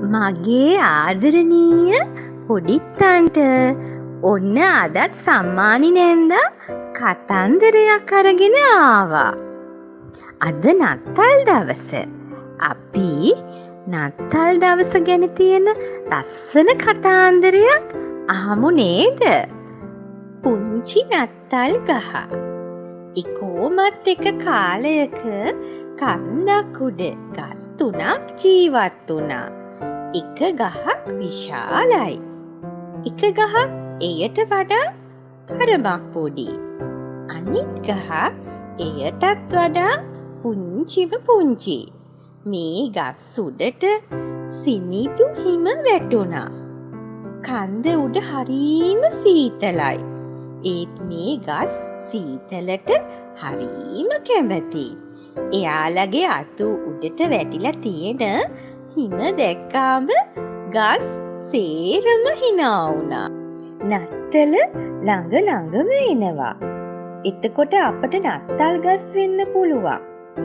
මගේ ආදරණීය පොඩිත්තන්ට ඔන්න අදත් සම්මානි නැන්දා කතන්දරයක් අරගෙන ආවා. අද නත්තල් දවස. අපි නත්තල් දවස ගැන තියෙන ලස්සන කතාන්දරයක් අහමු නේද? පුංචි නත්තල් ගහ. ඉකෝමත් එක කාලයක කන්දක් උඩ ගස් 3ක් ජීවත් වුණා. එක ගහක් විශාලයි. එක ගහක් එයට වඩා තරමක් පොඩි. අනිත් ගහ එයටත් වඩා පුංචිම පුංචි. මේ ගස් උඩට සිනිඳු හිම වැටුණා. කන්ද උඩ හරීම සීතලයි. ඒත් මේ ගස් සීතලට හරීම කැමතියි. එයාලගේ අතු උඩට වැටිලා තියෙන හිම දැක්කාම ගස් සේරම hina වුණා. නත්තල ළඟම එනවා. එතකොට අපට නත්තල් ගස් වෙන්න පුළුවන්.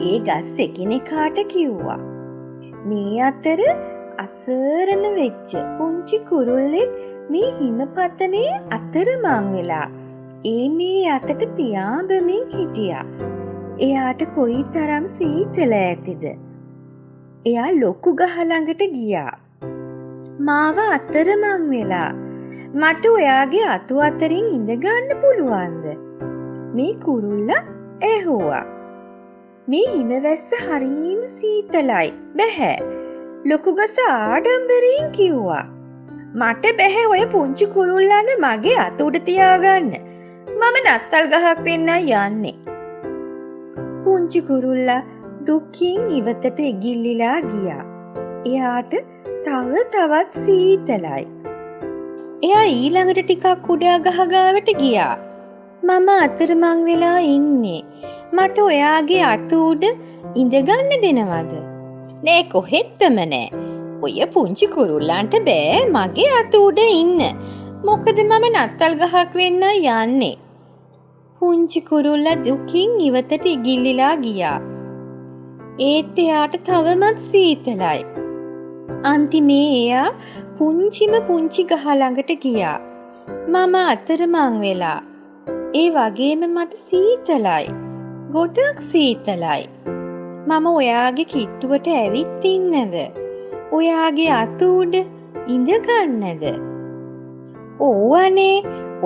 ඒ ගස් එකිනෙකාට කිව්වා. මේ අතර අසරණ වෙච්ච පුංචි කුරුල්ලෙක් මේ හිමපතනේ අතරමං වෙලා මේ අතට පියාඹමින් හිටියා. එයාට කොයිතරම් සීතල ඇතිද? එයා ලොකු ගහ ළඟට ගියා. මාව අතරමං වෙලා මට ඔයාගේ අතු අතරින් ඉඳ ගන්න පුළුවන්ද? මේ කුරුල්ලා ඇහුවා. මේ හිමවැස්ස හරීම සීතලයි. බැහැ. ලොකු ගස ආඩම්බරයෙන් කිව්වා. මට බැහැ ඔය පුංචි කුරුල්ලන් මගේ අත උඩ තියාගන්න. මම නත්තල් ගහක් වෙන්නයි යන්නේ. පුංචි කුරුල්ලා දුකින් ඉවතට ඉගිල්ලිලා ගියා. එයාට තවත් සීතලයි. එයා ඊළඟට ටිකක් උඩා ගහ ගාවට ගියා. මම අතරමං වෙලා ඉන්නේ. මට ඔයාගේ අත උඩ ඉඳගන්න දෙනවද? නෑ, කොහෙත්ම නෑ. ඔය පුංචි කුරුල්ලන්ට බෑ මගේ අත උඩ ඉන්න. මොකද මම නත්තල් ගහක් වෙන්න යන්නේ. පුංචි කුරුල්ලා දුකින් ඉවතට ඉගිල්ලිලා ගියා. ඒත් එයාට තවමත් සීතලයි. අන්තිමේ එයා පුංචිම පුංචි ගහ ළඟට ගියා. මම අතරමං වෙලා. ඒ වගේම මට සීතලයි. ගොඩක් සීතලයි. මම ඔයාගේ කිට්ටුවට ඇවිත් ඉන්නද? ඔයාගේ අත උඩ ඉඳගන්නද? ඕවනේ.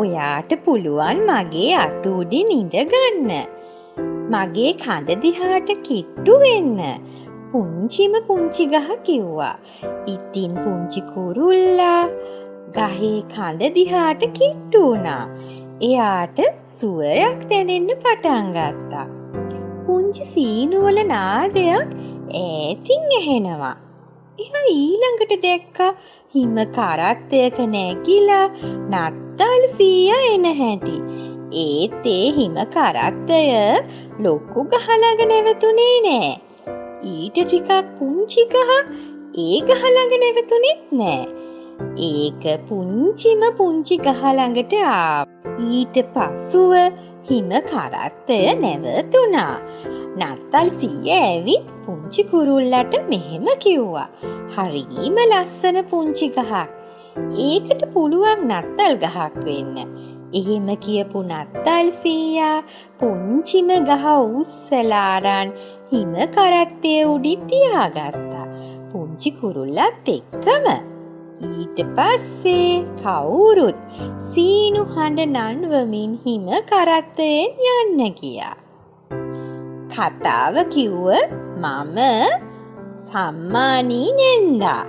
ඔයාට පුළුවන් මගේ අත උඩින් ඉඳගන්න. මගේ කඳ දිහාට කිට්ටු වෙන්න. පුංචිම පුංචි ගහ කිව්වා. ඉතින් පුංචි කුරුල්ලා ගහේ කඳ දිහාට කිට්ටු වුණා. එයාට සුවයක් දැනෙන්න පටන් ගත්තා. පුංචි සීනුවල නාදයක් ඈතින් ඇහෙනවා. එයා ඊළඟට දැක්කා හිම කරත්තයක නැගිලා නත්තල් සීයා එන හැටි. ඒත් ඒ හිම කරත්තය ලොකු ගහ ළඟ නැවතුනේ නෑ. ඊට ටිකක් පුංචි ගහ ඒ ගහ ළඟ නැවතුනේත් නෑ. ඒක පුංචිම පුංචි ගහ ළඟට ආවා. ඊට පසුව හිම කරත්තය නැවතුණා. නත්තල් සීයා ඇවිත් පුංචි කුරුල්ලට මෙහෙම කිව්වා. හරිම ලස්සන පුංචි ගහක්. ඒකට පුළුවන් නත්තල් ගහක් වෙන්න. එහෙම කියපු නත්තල් සීයා පුංචිම ගහ උස්සලා අරන් හිම කරත්තය උඩින් තියාගත්තා. පුංචි කුරුල්ලත් එක්කම. ඊට පස්සේ කවුරුත් සීනු හඬ නන්වමින් හිම කරත්තයෙන් යන්න ගියා. කතාව කිව්ව මම සම්මානී නැන්දා.